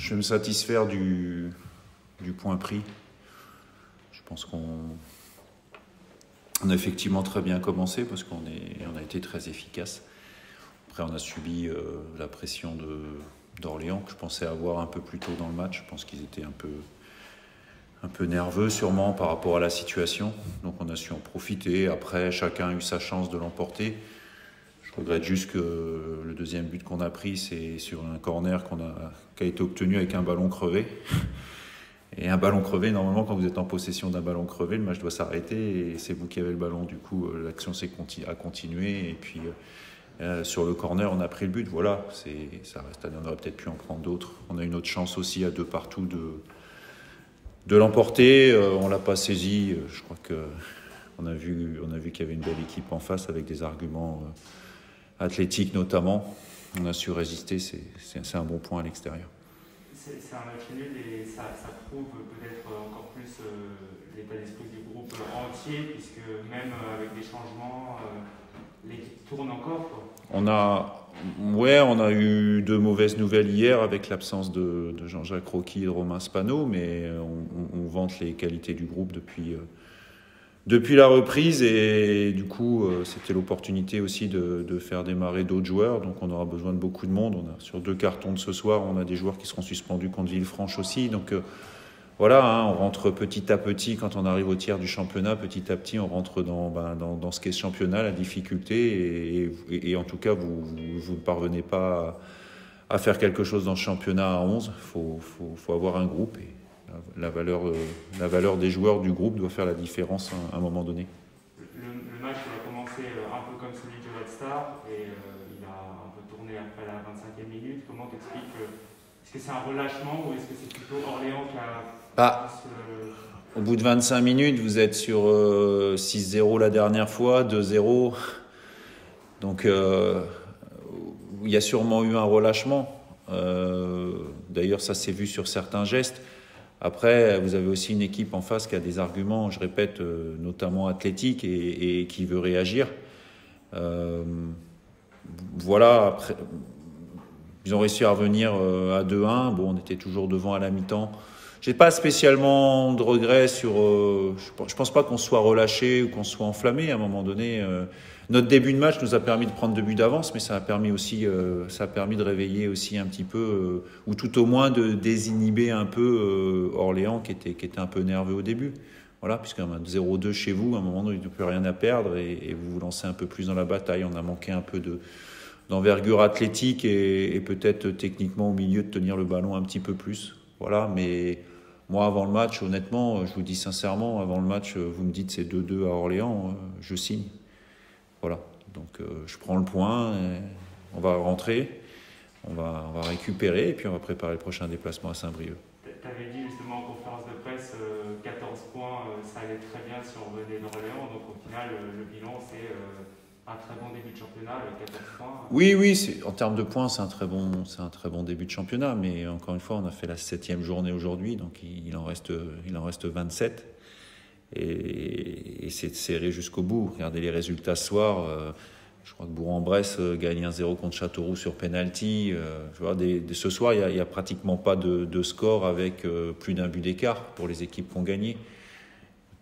Je vais me satisfaire du point pris. Je pense qu'on a effectivement très bien commencé parce qu'on a été très efficace. Après, on a subi la pression d'Orléans que je pensais avoir un peu plus tôt dans le match. Je pense qu'ils étaient un peu nerveux sûrement par rapport à la situation. Donc on a su en profiter. Après, chacun a eu sa chance de l'emporter. Je regrette juste que le deuxième but qu'on a pris, c'est sur un corner qui a été obtenu avec un ballon crevé. Et un ballon crevé, normalement, quand vous êtes en possession d'un ballon crevé, le match doit s'arrêter et c'est vous qui avez le ballon. Du coup, l'action a continué. Et puis, sur le corner, on a pris le but. Voilà, ça reste. On aurait peut-être pu en prendre d'autres. On a une autre chance aussi à 2 partout de l'emporter. On l'a pas saisi. Je crois qu'on a vu qu'il y avait une belle équipe en face avec des arguments athlétiques notamment. On a su résister. C'est un bon point à l'extérieur. C'est un match nul et ça prouve peut-être encore plus l'état d'esprit du groupe entier, puisque même avec des changements, l'équipe tourne encore, quoi. On a eu de mauvaises nouvelles hier avec l'absence de Jean-Jacques Rocky et de Romain Spano, mais on vante les qualités du groupe depuis la reprise et du coup c'était l'opportunité aussi de faire démarrer d'autres joueurs, donc on aura besoin de beaucoup de monde. Sur 2 cartons de ce soir, on a des joueurs qui seront suspendus contre Villefranche aussi, donc voilà, on rentre petit à petit. Quand on arrive au tiers du championnat, petit à petit on rentre dans ce qu'est ce championnat, la difficulté, et en tout cas vous ne parvenez pas à faire quelque chose dans ce championnat à 11. Faut avoir un groupe et la valeur des joueurs du groupe doit faire la différence à un moment donné. Le match il a commencé un peu comme celui du Red Star et il a un peu tourné après la 25e minute. Comment t'expliques est-ce que c'est un relâchement ou est-ce que c'est plutôt Orléans qui a... Au bout de 25 minutes, vous êtes sur 6-0 la dernière fois, 2-0. Donc il y a sûrement eu un relâchement. D'ailleurs, ça s'est vu sur certains gestes. Après, vous avez aussi une équipe en face qui a des arguments, je répète, notamment athlétiques et qui veut réagir. Voilà, après, ils ont réussi à revenir à 2-1. Bon, on était toujours devant à la mi-temps. J'ai pas spécialement de regrets sur... je pense pas qu'on soit relâché ou qu'on soit enflammé à un moment donné. Notre début de match nous a permis de prendre 2 buts d'avance, mais ça a permis de réveiller aussi un petit peu, ou tout au moins de désinhiber un peu Orléans qui était un peu nerveux au début. Voilà, puisqu'un 0-2 chez vous, à un moment donné, il n'y a plus rien à perdre et vous vous lancez un peu plus dans la bataille. On a manqué un peu d'envergure athlétique et peut-être techniquement au milieu de tenir le ballon un petit peu plus. Voilà, mais moi avant le match, honnêtement, je vous dis sincèrement, avant le match, vous me dites c'est 2-2 à Orléans, je signe. Voilà, donc je prends le point, on va rentrer, on va récupérer et puis on va préparer le prochain déplacement à Saint-Brieuc. Tu avais dit justement en conférence de presse 14 points, ça allait très bien si on revenait d'Orléans, donc au final le bilan c'est un très bon début de championnat avec 14 points. Oui, en termes de points c'est un très bon début de championnat, mais encore une fois on a fait la 7e journée aujourd'hui, donc il en reste 27. Et c'est serré jusqu'au bout. Regardez les résultats ce soir. Je crois que Bourg-en-Bresse gagne 1-0 contre Châteauroux sur penalty. Ce soir, il n'y a pratiquement pas de score avec plus d'un but d'écart pour les équipes qui ont gagné.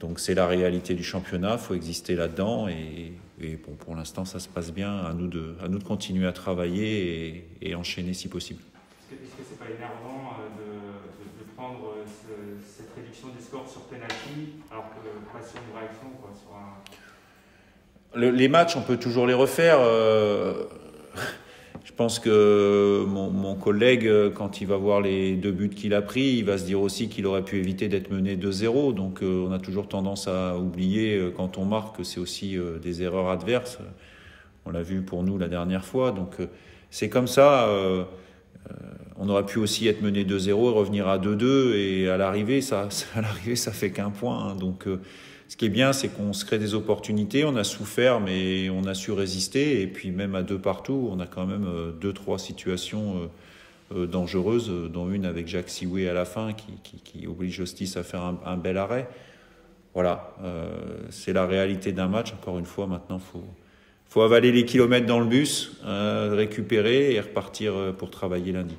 Donc c'est la réalité du championnat. Il faut exister là-dedans. Et bon, pour l'instant, ça se passe bien. À nous de continuer à travailler et enchaîner si possible. Est-ce que c'est pas énervant de prendre cette réduction du score sur penalty alors que pas sur une réaction, quoi, sur un... Les matchs, on peut toujours les refaire. Je pense que mon collègue, quand il va voir les 2 buts qu'il a pris, il va se dire aussi qu'il aurait pu éviter d'être mené 2-0. Donc on a toujours tendance à oublier quand on marque que c'est aussi des erreurs adverses. On l'a vu pour nous la dernière fois. Donc c'est comme ça. On aurait pu aussi être mené 2-0 et revenir à 2-2. Et à l'arrivée, ça fait qu'un point. Hein. Donc ce qui est bien, c'est qu'on se crée des opportunités. On a souffert, mais on a su résister. Et puis même à 2 partout, on a quand même 2-3 situations dangereuses, dont une avec Jacques Sioué à la fin qui oblige Justice à faire un bel arrêt. Voilà, c'est la réalité d'un match. Encore une fois, maintenant, faut avaler les kilomètres dans le bus, récupérer et repartir pour travailler lundi.